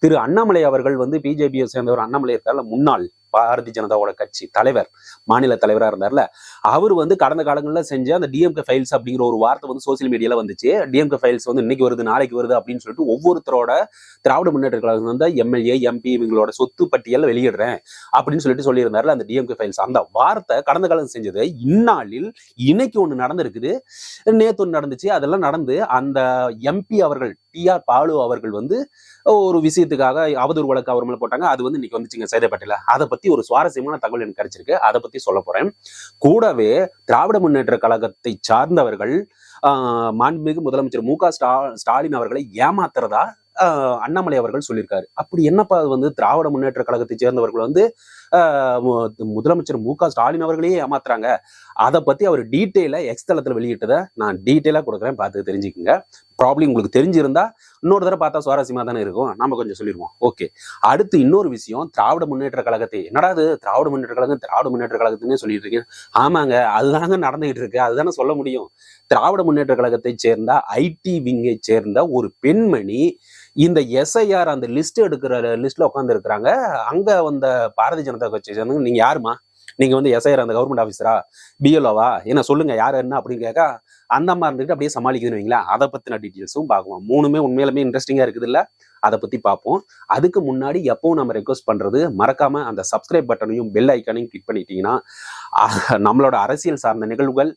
திரு அண்ணாமலை அவர்கள் வந்து பிஜேபியை சேர்ந்தவர். அண்ணாமலை இருக்கார்ல, முன்னாள் பாரதிய ஜனதாவோட கட்சி தலைவர், மாநில தலைவரா இருந்தார்ல, அவர் வந்து கடந்த காலங்களில் செஞ்ச அந்த டிஎம்கே ஃபைல்ஸ் அப்படிங்கிற ஒரு வார்த்தை வந்து சோசியல் மீடியால வந்துச்சு. டிஎம்கே ஃபைல்ஸ் வந்து இன்னைக்கு வருது, நாளைக்கு வருது அப்படின்னு சொல்லிட்டு ஒவ்வொருத்தரோட திராவிட முன்னேற்ற கழகம் வந்து எம்எல்ஏ, எம்பி இவங்களோட சொத்து பட்டியல் வெளியிடுறேன் அப்படின்னு சொல்லிட்டு சொல்லியிருந்தாருல அந்த டிஎம்கே ஃபைல்ஸ். அந்த வார்த்தை கடந்த காலம் செஞ்சது இந்நாளில் இன்னைக்கு ஒண்ணு நடந்திருக்குது, நேத்து ஒண்ணு நடந்துச்சு. அதெல்லாம் நடந்து அந்த எம்பி அவர்கள் டிஆர் பாலு அவர்கள் வந்து ஒரு விஷயத்துக்காக அவதூறு வழக்கு அவர் மேல போட்டாங்க. அது வந்து இன்னைக்கு வந்துச்சுங்க சைதாப்பேட்டையில. அதை பத்தி ஒரு சுவாரஸ்யமான தகவல் எனக்கு கிடைச்சிருக்கு, அதை பத்தி சொல்ல போறேன். கூடவே திராவிட முன்னேற்ற கழகத்தை சார்ந்தவர்கள் மாண்புமிகு முதலமைச்சர் ஸ்டாலின் அவர்களை ஏமாத்துறதா அண்ணாமலை அவர்கள் சொல்லியிருக்காரு. அப்படி என்னப்பா அது வந்து திராவிட முன்னேற்ற கழகத்தை சேர்ந்தவர்கள் வந்து முதலமைச்சர் ஸ்டாலின் அவர்களே ஏமாத்துறாங்க. அதை பத்தி அவர் டீட்டெயிலா எக்ஸ் தளத்துல வெளியிட்டதை நான் டீட்டெயிலா கொடுக்குறேன், பார்த்து தெரிஞ்சுக்கோங்க. ப்ராப்ளம் உங்களுக்கு தெரிஞ்சிருந்தா இன்னொரு தடவை பார்த்தா சுவாரஸ்யமா தானே இருக்கும், நம்ம கொஞ்சம் சொல்லிடுவோம். ஓகே, அடுத்து இன்னொரு விஷயம், திராவிட முன்னேற்ற கழகத்தை என்னடா அது திராவிட முன்னேற்ற கழகத்துன்னு சொல்லிட்டு இருக்கேன். ஆமாங்க, அதுதாங்க நடந்துகிட்டு இருக்கு, அதுதானே சொல்ல முடியும். திராவிட முன்னேற்ற கழகத்தை சேர்ந்த ஐடி விங்கை சேர்ந்த ஒரு பெண்மணி இந்த எஸ்ஐஆர் அந்த லிஸ்ட் எடுக்கிற லிஸ்ட்ல உட்காந்து இருக்கிறாங்க. அங்க வந்த பாரதிய ஜனதா கட்சி சேர்ந்தவங்க, நீங்க யாருமா, நீங்க வந்து எஸ்ஐஆர் அந்த கவர்மெண்ட் ஆஃபீஸரா, பிஎல்ஓவா, என்ன சொல்லுங்க யாரு என்ன அப்படின்னு கேட்க அந்த அம்மா இருந்துட்டு அப்படியே சமாளிக்குதுன்னு வைங்களேன். அதை பத்தின டீட்டெயில்ஸும் பார்க்கலாம். மூணுமே உண்மையிலுமே இன்ட்ரெஸ்டிங்கா இருக்குது இல்ல, அதை பத்தி பார்ப்போம். அதுக்கு முன்னாடி எப்பவும் நம்ம ரெக்வஸ்ட் பண்றது, மறக்காம அந்த சப்ஸ்கிரைப் பட்டனையும் பெல் ஐக்கானையும் கிளிக் பண்ணிட்டீங்கன்னா நம்மளோட அரசியல் சார்ந்த நிகழ்வுகள்,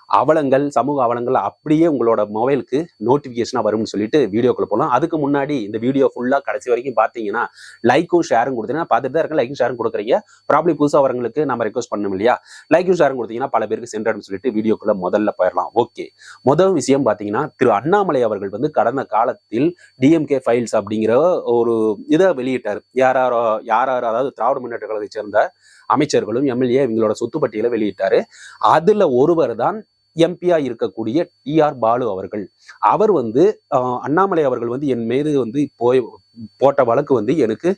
அவலங்கள், சமூக அவலங்கள் அப்படியே உங்களோட மொபைலுக்கு நோட்டிபிகேஷனா வரும்னு சொல்லிட்டு வீடியோக்குள்ள போகலாம். அதுக்கு முன்னாடி இந்த வீடியோ ஃபுல்லா கடைசி வரைக்கும் பார்த்தீங்கன்னா லைக்கும் ஷேரும் கொடுத்தீங்கன்னா, பார்த்துட்டு தான் இருக்க லைக்கும் ஷேரும் கொடுக்குறீங்க. ப்ராப்ளி புதுசாக வரவங்களுக்கு நம்ம ரெக்வஸ்ட் பண்ணணும் இல்லையா, லைக்கும் ஷேரும் கொடுத்தீங்கன்னா பல பேருக்கு சென்றாடும் சொல்லிட்டு வீடியோக்குள்ள முதல்ல போயிடலாம். ஓகே, முதல் விஷயம் பார்த்தீங்கன்னா, திரு அண்ணாமலை அவர்கள் வந்து கடந்த காலத்தில் டிஎம்கே ஃபைல்ஸ் அப்படிங்கிற ஒரு இதை வெளியிட்டார். யார் அதாவது திராவிட முன்னேற்ற கழகத்தை சேர்ந்த அமைச்சர்களும் எம்எல்ஏ இவங்களோட சொத்து பட்டியலை வெளியிட்டாரு. அதுல ஒருவர் தான் எம்பியா இருக்கக்கூடிய டிஆர் பாலு அவர்கள். அவர் வந்து அண்ணாமலை அவர்கள் வந்து என் மீது வந்து போட்ட வழக்கு வந்து எனக்கு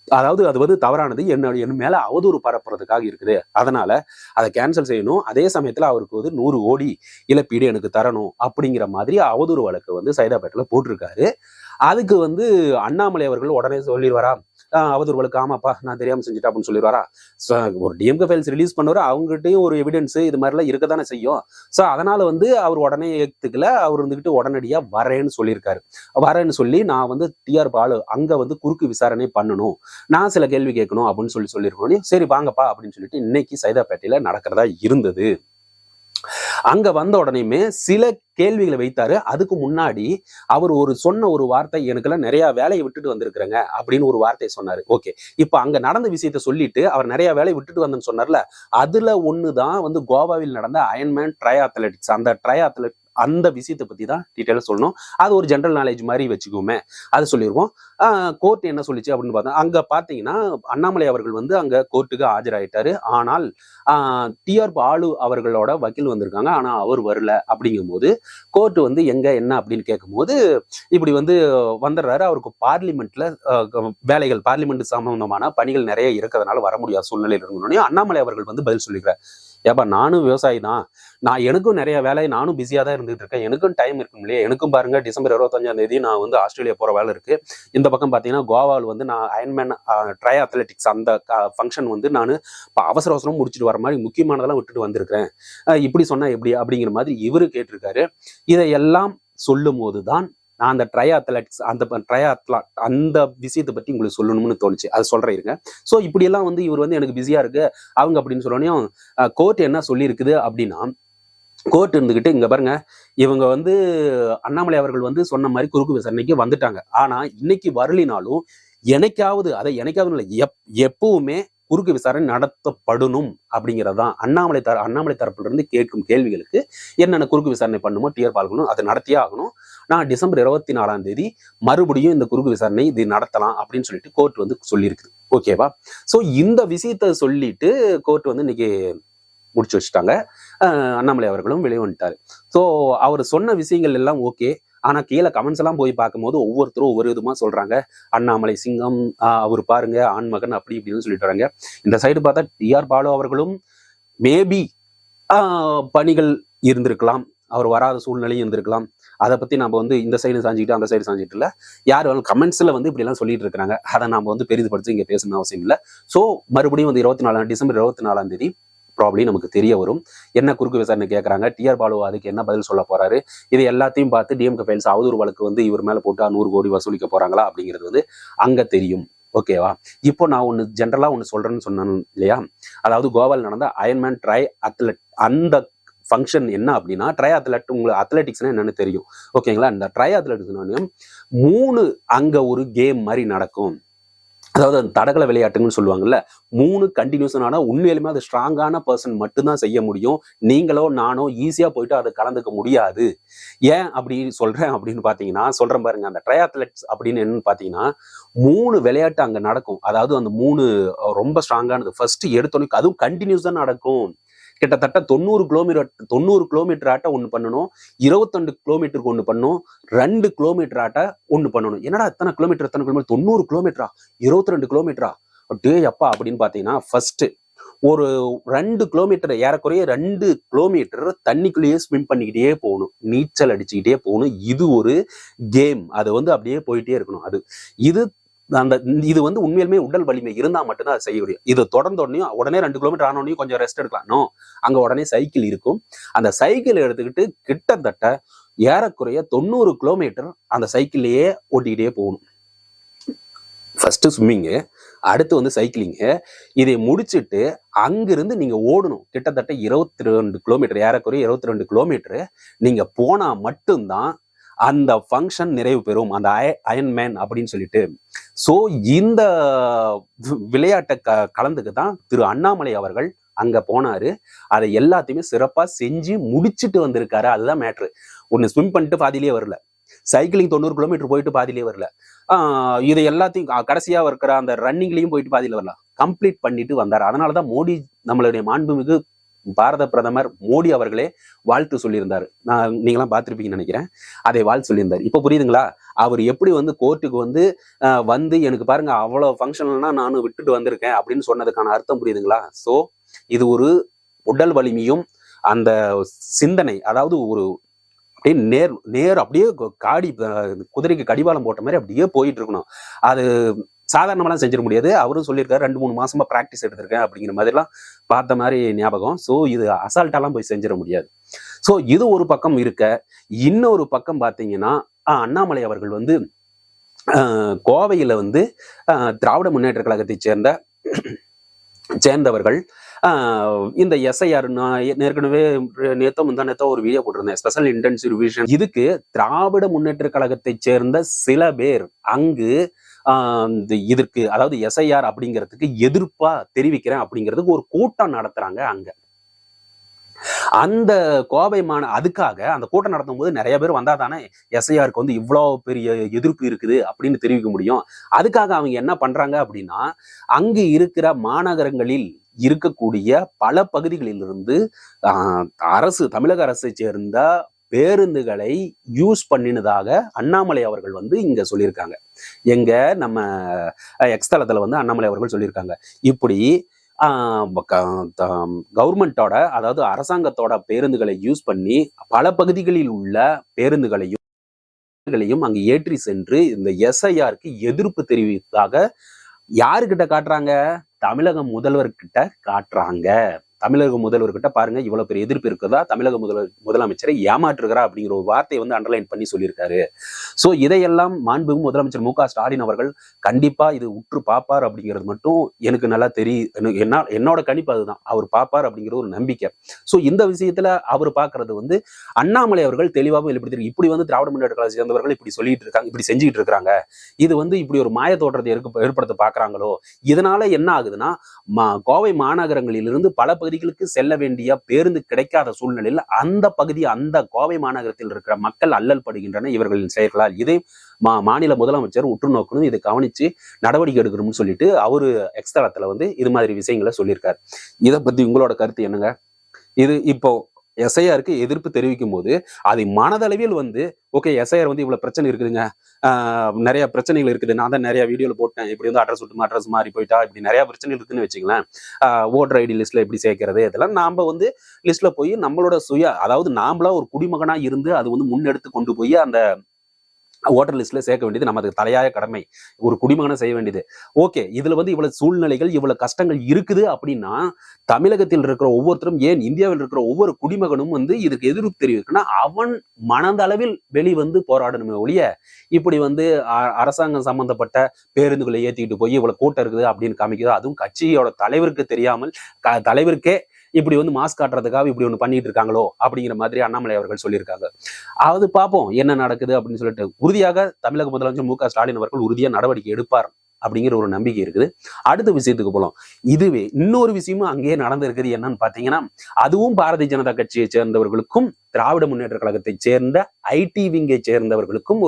அதாவது அது வந்து தவறானது, என் மேல அவதூறு பரப்புறதுக்காக இருக்குது, அதனால அதை கேன்சல் செய்யணும், அதே சமயத்துல அவருக்கு வந்து 100 கோடி இழப்பீடு எனக்கு தரணும் அப்படிங்கிற மாதிரி அவதூறு வழக்கு வந்து சைதாப்பேட்டில் போட்டிருக்காரு. அதுக்கு வந்து அண்ணாமலை அவர்கள் உடனே சொல்லிடுவாரா, அவதூறு வழக்கு ஆமாப்பா நான் தெரியாம செஞ்சுட்டா அப்படின்னு சொல்லிடுவாரா. ஒரு டிஎம்கே ஃபைல்ஸ் ரிலீஸ் பண்ணுவாரு, அவங்ககிட்டயும் ஒரு எவிடன்ஸ் இது மாதிரிலாம் இருக்கதானே செய்யும். ஸோ அதனால வந்து அவர் உடனே ஏத்துக்கல, அவர் வந்துகிட்டு உடனடியா வரேன்னு சொல்லியிருக்காரு. வரேன்னு சொல்லி நான் வந்து டிஆர் பாலு அங்க வந்து குறுக்கு விசாரணை பண்ணணும், நான் சில கேள்வி கேட்கணும் அப்படின்னு சொல்லியிருக்கோம். சரி வாங்கப்பா அப்படின்னு சொல்லிட்டு இன்னைக்கு சைதாப்பேட்டையில நடக்கிறதா இருந்தது. அங்க வந்த உடனேயுமே சில கேள்விகளை வைத்தாரு. அதுக்கு முன்னாடி அவர் சொன்ன ஒரு வார்த்தை, எனக்கெல்லாம் நிறைய வேலையை விட்டுட்டு வந்திருக்கிறேங்க அப்படின்னு ஒரு வார்த்தையை சொன்னாரு. ஓகே, இப்ப அங்க நடந்த விஷயத்த சொல்லிட்டு அவர் நிறைய வேலையை விட்டுட்டு வந்தேன்னு சொன்னார்ல, அதுல ஒண்ணுதான் வந்து கோவாவில் நடந்த அயன்மேன் ட்ரையாத்லெட்டிக்ஸ். அந்த விஷயத்தை பத்தி தான் டீட்டெயிலாக சொல்லணும். அது ஒரு ஜென்ரல் நாலேஜ் மாதிரி வச்சுக்கோமே, அது சொல்லிடுவோம். கோர்ட் என்ன சொல்லிச்சு அப்படின்னு பார்த்தா, அங்க பாத்தீங்கன்னா அண்ணாமலை அவர்கள் வந்து அங்க கோர்ட்டுக்கு ஆஜராயிட்டாரு. ஆனால் டிஆர் பாலு அவர்களோட வக்கீல் வந்திருக்காங்க, ஆனா அவர் வரல. அப்படிங்கும்போது கோர்ட் வந்து எங்க என்ன அப்படின்னு கேட்கும்போது இப்படி வந்து வந்துடுறாரு. அவருக்கு பார்லிமெண்ட்ல வேலைகள், பார்லிமெண்ட் சம்பந்தமான பணிகள் நிறைய இருக்கிறதுனால வர முடியாத சூழ்நிலையில் இருக்கணும்னு அண்ணாமலை அவர்கள் வந்து பதில் சொல்லிக்கிறார். ஏப்பா நானும் விவசாயி தான், எனக்கும் நிறைய வேலை, நானும் பிஸியா தான் இருந்துட்டு இருக்கேன், எனக்கும் டைம் இருக்கும் இல்லையா, எனக்கும் பாருங்க டிசம்பர் 25ஆம் தேதி நான் வந்து ஆஸ்திரேலியா போற வேலை இருக்கு. இந்த பக்கம் பாத்தீங்கன்னா கோவாவில் வந்து நான் அயன்மேன் ட்ரையாத்லெட்டிக்ஸ் அந்த ஃபங்க்ஷன் வந்து நான் அவசரம் முடிச்சுட்டு வர மாதிரி முக்கியமானதெல்லாம் விட்டுட்டு வந்திருக்கிறேன், இப்படி சொன்னா எப்படி அப்படிங்கிற மாதிரி இவரு கேட்டிருக்காரு. இதையெல்லாம் சொல்லும் போதுதான் நான் அந்த ட்ரையாத்லெட்டிக்ஸ் அந்த விஷயத்தை பத்தி உங்களுக்கு சொல்லணும்னு தோணுச்சு, அது சொல்றேன் இருங்க. ஸோ இப்படியெல்லாம் வந்து இவர் வந்து எனக்கு பிஸியா இருக்கு அவங்க அப்படின்னு சொல்லணும். கோர்ட் என்ன சொல்லி இருக்குது அப்படின்னா, கோர்ட் இருந்துகிட்டு இங்க பாருங்க, இவங்க வந்து அண்ணாமலை அவர்கள் வந்து சொன்ன மாதிரி குறுக்கு விசாரணைக்கு வந்துட்டாங்க. ஆனா இன்னைக்கு வரலினாலும் எனக்காவது இல்லை, எப்பவுமே குறுக்கு விசாரணை நடத்தப்படணும் அப்படிங்கிறதான் அண்ணாமலை தரப்புல இருந்து கேட்கும் கேள்விகளுக்கு என்னென்ன குறுக்கு விசாரணை பண்ணுமோ டிஆர் பால்கணும் அதை நடத்தியே ஆகணும். நான் டிசம்பர் 24ஆம் தேதி மறுபடியும் இந்த குறுக்கு விசாரணை இது நடத்தலாம் அப்படின்னு சொல்லிட்டு கோர்ட் வந்து சொல்லியிருக்குது. ஓகேவா? ஸோ இந்த விஷயத்த சொல்லிட்டு கோர்ட் வந்து இன்னைக்கு முடிச்சு வச்சுட்டாங்க. அண்ணாமலை அவர்களும் வெளியே வந்துட்டாரு. ஸோ அவர் சொன்ன விஷயங்கள் எல்லாம் ஓகே. ஆனா கீழே கமெண்ட்ஸ் எல்லாம் போய் பார்க்கும்போது ஒவ்வொருத்தரும் ஒவ்வொரு விதமா சொல்றாங்க. அண்ணாமலை சிங்கம், அவர் பாருங்க ஆண்மகன் அப்படி இப்படின்னு சொல்லிட்டு வராங்க. இந்த சைடு பார்த்தா டிஆர் பாலு அவர்களும் மேபி பணிகள் இருந்திருக்கலாம், அவர் வராத சூழ்நிலையும் இருந்திருக்கலாம். அதை பத்தி நம்ம வந்து இந்த சைடு சாஞ்சிக்கிட்டு அந்த சைடு சாஞ்சிட்டு இல்லை, யார் வேணும் கமெண்ட்ஸ்ல வந்து இப்படி எல்லாம் சொல்லிட்டு இருக்காங்க. அதை நம்ம வந்து பெரிதுபடுத்தி இங்க பேசணும் அவசியம் இல்லை. ஸோ மறுபடியும் வந்து டிசம்பர் 24 ப்ராப்ளி நமக்கு தெரிய வரும். என்ன குறுக்கு விசாரணை கேட்கறாங்க, டிஆர் பாலு அதுக்கு என்ன பதில் சொல்ல போறாரு, இது எல்லாத்தையும் பார்த்து டிஎம்கே ஃபைல்ஸ் அவதூறு வழக்கு வந்து இவர் மேல போட்டு 100 கோடி வசூலிக்க போறாங்களா அப்படிங்கிறது வந்து அங்க தெரியும். ஓகேவா? இப்போ நான் ஒன்று ஜென்ரலா ஒன்று சொல்றேன்னு சொன்னேன் இல்லையா, அதாவது கோவாவில் நடந்த அயன்மேன் ட்ரை அத்லெட் அந்த ஃபங்க்ஷன் என்ன அப்படின்னா, ட்ரை அத்லெட் உங்களுக்கு அத்லெட்டிக்ஸ்னா என்னன்னு தெரியும். ஓகேங்களா? இந்த ட்ரை அத்லெட்டிக்ஸ் 3 அங்க ஒரு கேம் மாதிரி நடக்கும். அதாவது அந்த தடகள விளையாட்டுன்னு சொல்லுவாங்கல்ல, 3 கண்டினியூஸனான உண்மையிலுமே அது ஸ்ட்ராங்கான பர்சன் மட்டும்தான் செய்ய முடியும். நீங்களோ நானோ ஈஸியா போயிட்டு அதை கலந்துக்க முடியாது. ஏன் அப்படி சொல்றேன் அப்படின்னு பாத்தீங்கன்னா, சொல்றேன் பாருங்க, அந்த ட்ரை அத்லெட்ஸ் அப்படின்னு என்னன்னு பாத்தீங்கன்னா 3 விளையாட்டு அங்க நடக்கும். அதாவது அந்த 3 ரொம்ப ஸ்ட்ராங்கானது. ஃபர்ஸ்ட் எடுத்தோன்னே அதுவும் கண்டினியூஸா நடக்கும். கிட்டத்தட்ட 90 கிலோமீட்டர் ஆட்ட ஒன்று பண்ணணும், 22 கிலோமீட்டருக்கு ஒன்று பண்ணணும், 2 கிலோமீட்டர் ஆட்ட ஒன்று பண்ணணும். என்னடா எத்தனை கிலோமீட்டர் 90 கிலோமீட்டரா 22 கிலோமீட்டரா டே அப்பா அப்படின்னு பாத்தீங்கன்னா, ஃபர்ஸ்ட் ஒரு 2 கிலோமீட்டர் ஏறக்குறைய 2 கிலோமீட்டர் தண்ணிக்குள்ளேயே ஸ்விம் பண்ணிக்கிட்டே போகணும், நீச்சல் அடிச்சுக்கிட்டே போகணும். இது ஒரு கேம். அது வந்து அப்படியே போயிட்டே இருக்கணும். இது வந்து உண்மையிலுமே உடல் வலிமை இருந்தா மட்டும்தான் அதை செய்ய முடியும். இது தொடர்ந்த உடனே 2 கிலோமீட்டர் ஆனோடனையும் கொஞ்சம் ரெஸ்ட் எடுக்கலாம். அங்க உடனே சைக்கிள் இருக்கும். அந்த சைக்கிள் எடுத்துக்கிட்டு கிட்டத்தட்ட ஏறக்குறைய 90 கிலோமீட்டர் அந்த சைக்கிள்லயே ஓட்டிக்கிட்டே போகணும். ஃபர்ஸ்ட் ஸ்விம்மிங்கு, அடுத்து வந்து சைக்கிளிங்கு. இதை முடிச்சுட்டு அங்கிருந்து நீங்க ஓடணும். கிட்டத்தட்ட 22 கிலோமீட்டர், ஏறக்குறைய 22 கிலோமீட்டர் நீங்க போனா மட்டும்தான் அந்த ஃபங்க்ஷன் நிறைவு பெறும், அந்த அயன்மேன் அப்படின்னு சொல்லிட்டு. ஸோ இந்த விளையாட்டை கலந்துக்கு தான் திரு அண்ணாமலை அவர்கள் அங்க போனாரு. அதை எல்லாத்தையுமே சிறப்பா செஞ்சு முடிச்சுட்டு வந்திருக்காரு. அதுதான் மேட்ரு. ஒன்னு ஸ்விம் பண்ணிட்டு பாதியிலேயே வரல, சைக்கிளிங் 90 கிலோமீட்டர் போயிட்டு பாதியிலேயே வரல, இதை எல்லாத்தையும் கடைசியா இருக்கிற அந்த ரன்னிங்லயும் போயிட்டு பாதியில வரல, கம்ப்ளீட் பண்ணிட்டு வந்தார். அதனாலதான் மோடி, நம்மளுடைய மாண்புமிகு பாரத பிரதமர் மோடி அவர்களே வாழ்த்து சொல்லியிருந்தாரு. நீங்களாம் பார்த்திருப்பீங்கன்னு நினைக்கிறேன். அதை வாழ்த்து சொல்லியிருந்தாரு. இப்போ புரியுதுங்களா? அவர் எப்படி வந்து கோர்ட்டுக்கு வந்து எனக்கு பாருங்க அவ்வளவு ஃபங்க்ஷன்லாம் நானும் விட்டுட்டு வந்திருக்கேன் அப்படின்னு சொன்னதுக்கான அர்த்தம் புரியுதுங்களா? ஸோ இது ஒரு உடல் வலிமையும் அந்த சிந்தனை, அதாவது ஒரு அப்படியே நேர் அப்படியே குதிரைக்கு கடிவாளம் போட்ட மாதிரி அப்படியே போயிட்டு இருக்கணும். அது சாதாரணமெல்லாம் செஞ்சிட முடியாது. அவரும் சொல்லியிருக்காரு 2-3 மாசமா பிராக்டிஸ் எடுத்திருக்கேன் அப்படிங்கிற மாதிரிலாம் பார்த்த மாதிரி ஞாபகம். ஸோ இது அசால்ட்டாலாம் போய் செஞ்சிட முடியாது. ஸோ இது ஒரு பக்கம் இருக்க, இன்னொரு பக்கம் பார்த்தீங்கன்னா அண்ணாமலை அவர்கள் வந்து கோவையில வந்து திராவிட முன்னேற்ற கழகத்தை சேர்ந்தவர்கள் இந்த எஸ்ஐஆர், ஏற்கனவே நேத்தோ ஒரு வீடியோ போட்டிருந்தேன், ஸ்பெஷல் இன்டென்சிவ் ரிவிஷன். இதுக்கு திராவிட முன்னேற்ற கழகத்தை சேர்ந்த சில பேர் அங்கு இதற்கு, அதாவது எஸ்ஐஆர் அப்படிங்கிறதுக்கு எதிர்ப்பா தெரிவிக்கிறேன் அப்படிங்கிறதுக்கு ஒரு கூட்டம் நடத்துறாங்க அங்க. அந்த கோவை அதுக்காக அந்த கூட்டம் நடத்தும் போது நிறைய பேர் வந்தா தானே எஸ்ஐஆருக்கு வந்து இவ்வளவு பெரிய எதிர்ப்பு இருக்குது அப்படின்னு தெரிவிக்க முடியும். அதுக்காக அவங்க என்ன பண்றாங்க அப்படின்னா, அங்கு இருக்கிற மாநகரங்களில் இருக்கக்கூடிய பல பகுதிகளிலிருந்து தமிழக அரசை சேர்ந்த பேருந்துகளை யூஸ் பண்ணினதாக அண்ணாமலை அவர்கள் வந்து இங்க சொல்லியிருக்காங்க. எங்க நம்ம எக்ஸ் தளத்துல வந்து அண்ணாமலை அவர்கள் சொல்லியிருக்காங்க. இப்படி கவர்மெண்டோட, அதாவது அரசாங்கத்தோட பேருந்துகளை யூஸ் பண்ணி பல பகுதிகளில் உள்ள பேருந்துகளையும் அங்கு ஏற்றி சென்று இந்த எஸ்ஐஆருக்கு எதிர்ப்பு தெரிவித்ததாக யாருக்கிட்ட காட்டுறாங்க? தமிழக முதல்வர்கிட்ட காட்டுறாங்க. தமிழக முதல்வர்கிட்ட பாருங்க இவ்வளவு பெரிய எதிர்ப்பு இருக்குதா, தமிழக முதலமைச்சரை ஏமாற்றுகிறா அப்படிங்கிற ஒரு வார்த்தையை வந்து அண்டர்லைன் பண்ணி சொல்லியிருக்காரு. சோ இதையெல்லாம் மாண்புமிகு முதலமைச்சர் மு க ஸ்டாலின் அவர்கள் கண்டிப்பா இது உற்று பார்ப்பார் அப்படிங்கிறது மட்டும் எனக்கு நல்லா தெரியும். என்னோட கணிப்பு அதுதான், அவர் பார்ப்பார் அப்படிங்கிற ஒரு நம்பிக்கை. சோ இந்த விஷயத்துல அவர் பார்க்கறது வந்து அண்ணாமலை அவர்கள் தெளிவாக வெளிப்படுத்தி, இப்படி வந்து திராவிட முன்னேற்ற கழகத்தை சேர்ந்தவர்கள் இப்படி சொல்லிட்டு இருக்காங்க, இப்படி செஞ்சுக்கிட்டு இருக்காங்க, இது வந்து இப்படி ஒரு மாய தோற்றத்தை ஏற்படுத்த பாக்குறாங்களோ. இதனால என்ன ஆகுதுன்னா, கோவை மாநகரங்களிலிருந்து பல பகுதிகளுக்கு செல்ல வேண்டிய பேருந்து கிடைக்காத சூழ்நிலையில் அந்த கோவை மாநகரத்தில் இருக்கிற மக்கள் அல்லல் படுகின்றன இவர்களின் செயல்களால். இதை மாநில முதலமைச்சர் உற்று நோக்கணும், இதை கவனிச்சு நடவடிக்கை எடுக்கணும்னு சொல்லிட்டு அவரு எக்ஸ் தளத்துல வந்து இது மாதிரி விஷயங்களை சொல்லியிருக்காரு. இதை பத்தி உங்களோட கருத்து என்னங்க? இது இப்போ எஸ்ஐஆருக்கு எதிர்ப்பு தெரிவிக்கும் போது அதை மனதளவில் வந்து ஓகே எஸ்ஐஆர் வந்து இவ்வளவு பிரச்சனை இருக்குதுங்க, நிறைய பிரச்சனைகள் இருக்குது, நான் தான் நிறைய வீடியோல போட்டேன், இப்படி வந்து அட்ரஸ் மாறி போயிட்டா, இப்படி நிறைய பிரச்சனை இருக்குன்னு வச்சுங்களேன், ஓட்டர் ஐடி லிஸ்ட்ல எப்படி சேர்க்கிறது, இதெல்லாம் நாம வந்து லிஸ்ட்ல போய் நம்மளோட அதாவது நாமளா ஒரு குடிமகனா இருந்து அது வந்து முன்னெடுத்து கொண்டு போய் அந்த ஓட்டர் லிஸ்ட்ல சேர்க்க வேண்டியது நமது தலையாய கடமை, ஒரு குடிமகனை செய்ய வேண்டியது. ஓகே, இதுல வந்து இவ்வளவு சூழ்நிலைகள் இவ்வளவு கஷ்டங்கள் இருக்குது அப்படின்னா தமிழகத்தில் இருக்கிற ஒவ்வொருத்தரும், ஏன் இந்தியாவில் இருக்கிற ஒவ்வொரு குடிமகனும் வந்து இதுக்கு எதிர்ப்பு தெரிவிக்கணும்னா அவன் மனதளவில் வெளிவந்து போராடணுமே ஒழிய இப்படி வந்து அரசாங்கம் சம்பந்தப்பட்ட பேருந்துகளை ஏத்திக்கிட்டு போய் இவ்வளவு கூட்டம் இருக்குது அப்படின்னு காமிக்குது, அதுவும் கட்சியோட தலைவருக்கு தெரியாமல் தலைவருக்கே இப்படி வந்து மாஸ்க் காட்டுறதுக்காக இப்படி ஒண்ணு பண்ணிட்டு இருக்காங்களோ அப்படிங்கிற மாதிரி அண்ணாமலை அவர்கள் சொல்லியிருக்காங்க. அது பார்ப்போம் என்ன நடக்குது அப்படின்னு சொல்லிட்டு. உறுதியாக தமிழக முதலமைச்சர் மு க ஸ்டாலின் அவர்கள் உறுதியா நடவடிக்கை எடுப்பார் அப்படிங்கிற ஒரு நம்பிக்கை இருக்குது. அடுத்த விஷயத்துக்கு போலாம். இதுவே இன்னொரு விஷயமும் அங்கேயே நடந்திருக்குது. என்னன்னு பாத்தீங்கன்னா, அதுவும் பாரதிய ஜனதா கட்சியை சேர்ந்தவர்களுக்கும் திராவிட முன்னேற்ற கழகத்தை சேர்ந்த ஐடி விங்கை சேர்ந்தவர்களுக்கும்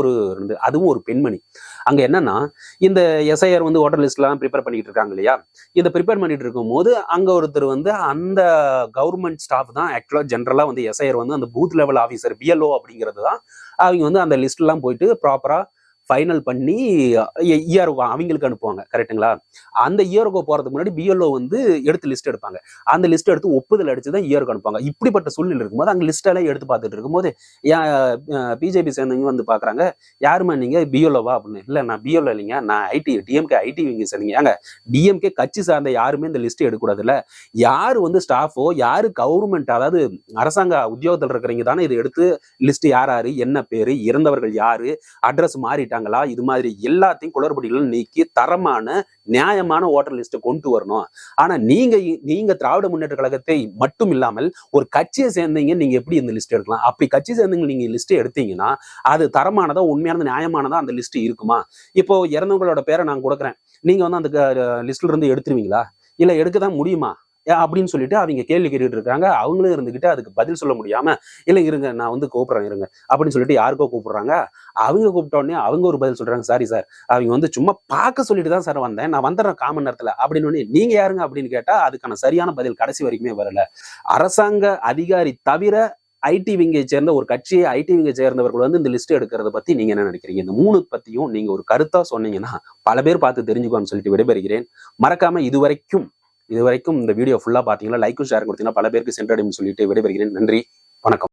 அதுவும் ஒரு பெண்மணி. அங்க என்னன்னா, இந்த எஸ்ஐஆர் வந்து ஓட்டர் லிஸ்ட் எல்லாம் ப்ரிப்பேர் பண்ணிட்டு இருக்காங்க இல்லையா, இந்த ப்ரிப்பேர் பண்ணிட்டு இருக்கும் போது அங்க ஒருத்தர் வந்து அந்த கவர்மெண்ட் ஸ்டாஃப் தான் ஆக்சுவலா ஜென்ரலா வந்து எஸ்ஐஆர் வந்து அந்த பூத் லெவல் ஆஃபீஸர் பிஎல்ஓ அப்படிங்கிறது தான் அவங்க வந்து அந்த லிஸ்ட் எல்லாம் போயிட்டு ப்ராப்பரா ஃபைனல் பண்ணி இஆர்ஓ அவங்களுக்கு அனுப்புவாங்க. கரெக்டுங்களா? அந்த இஆர்ஓ போறதுக்கு முன்னாடி பிஎல்ஓ வந்து எடுத்து லிஸ்ட் எடுப்பாங்க. அந்த லிஸ்ட் எடுத்து ஒப்புதல் அடிச்சுதான் இஆர்ஓ அனுப்புவாங்க. இப்படிப்பட்ட சூழ்நிலை இருக்கும்போது அங்க லிஸ்ட் எல்லாம் எடுத்து பார்த்துட்டு இருக்கும்போது பிஜேபி சேர்ந்தவங்க வந்து பாக்குறாங்க, யாருமா நீங்க பிஎல்ஓவா அப்படின்னு. இல்ல நான் பிஎல்ஓ இல்லைங்க, நான் டிஎம்கே ஐடி விங்க சேர்ந்தீங்க. ஏங்க டிஎம்கே கட்சி சார்ந்த யாருமே இந்த லிஸ்ட் எடுக்கக்கூடாது இல்ல, யாரு வந்து ஸ்டாஃபோ யாரு கவர்மெண்ட் அதாவது அரசாங்க உத்தியோகத்தில் இருக்கிறவங்க தானே இதை எடுத்து லிஸ்ட் யாரு என்ன பேரு, இறந்தவர்கள் யாரு, அட்ரஸ் மாறிட்டாங்க, இது மாதிரி எல்லாத்தையும் குளறுபடிகள் நீக்கி தரமான நியாயமான ஓட்டர் லிஸ்ட் கொண்டு வரணும். ஆனா நீங்க திராவிட முன்னேற்ற கழகத்தை மட்டும் இல்லாமல் ஒரு கட்சியை சேர்ந்தீங்க, நீங்க எப்படி இந்த லிஸ்ட் எடுக்கலாம்? அப்படி கட்சி சேர்ந்தீங்க நீங்க லிஸ்ட் எடுத்தீங்கன்னா அது தரமானதா உண்மையானது நியாயமானதா அந்த லிஸ்ட் இருக்குமா? இப்போ இறந்தவங்களோட பேரை நான் கொடுக்குறேன், நீங்க வந்து அந்த லிஸ்ட்ல இருந்து எடுத்துருவீங்களா? இல்ல எடுக்கதான் முடியுமா அப்படின்னு சொல்லிட்டு அவங்க கேள்வி கேட்டுட்டு இருக்காங்க. அவங்களும் இருந்துகிட்டு அதுக்கு பதில் சொல்ல முடியாம, இல்ல இருங்க நான் வந்து கூப்பிடுறேன் இருங்க அப்படின்னு சொல்லிட்டு யாருக்கோ கூப்பிடுறாங்க. அவங்க கூப்பிட்ட உடனே அவங்க ஒரு பதில் சொல்றாங்க, சாரி சார், அவங்க வந்து சும்மா பார்க்க சொல்லிட்டு தான் சார் வந்தேன், நான் வந்துடுறேன் காமன் நேரத்துல அப்படின்னு. நீங்க யாருங்க அப்படின்னு கேட்டா அதுக்கான சரியான பதில் கடைசி வரைக்குமே வரல. அரசாங்க அதிகாரி தவிர ஐடி விங்கை சேர்ந்த ஒரு கட்சியை ஐடி விங்கை சேர்ந்தவர்கள் வந்து இந்த லிஸ்ட் எடுக்கிறத பத்தி நீங்க என்ன நினைக்கிறீங்க? இந்த 3 பத்தியும் நீங்க ஒரு கருத்தா சொன்னீங்கன்னா பல பேர் பார்த்து தெரிஞ்சுக்கோன்னு சொல்லிட்டு விடைபெறுகிறேன். மறக்காம இதுவரைக்கும் இந்த வீடியோ ஃபுல்லா பாத்தீங்கன்னா லைக்கும் ஷேர் கொடுத்தீங்கன்னா பல பேருக்கு சென்றடையும் சொல்லிட்டு விடைபெறுகிறேன். நன்றி, வணக்கம்.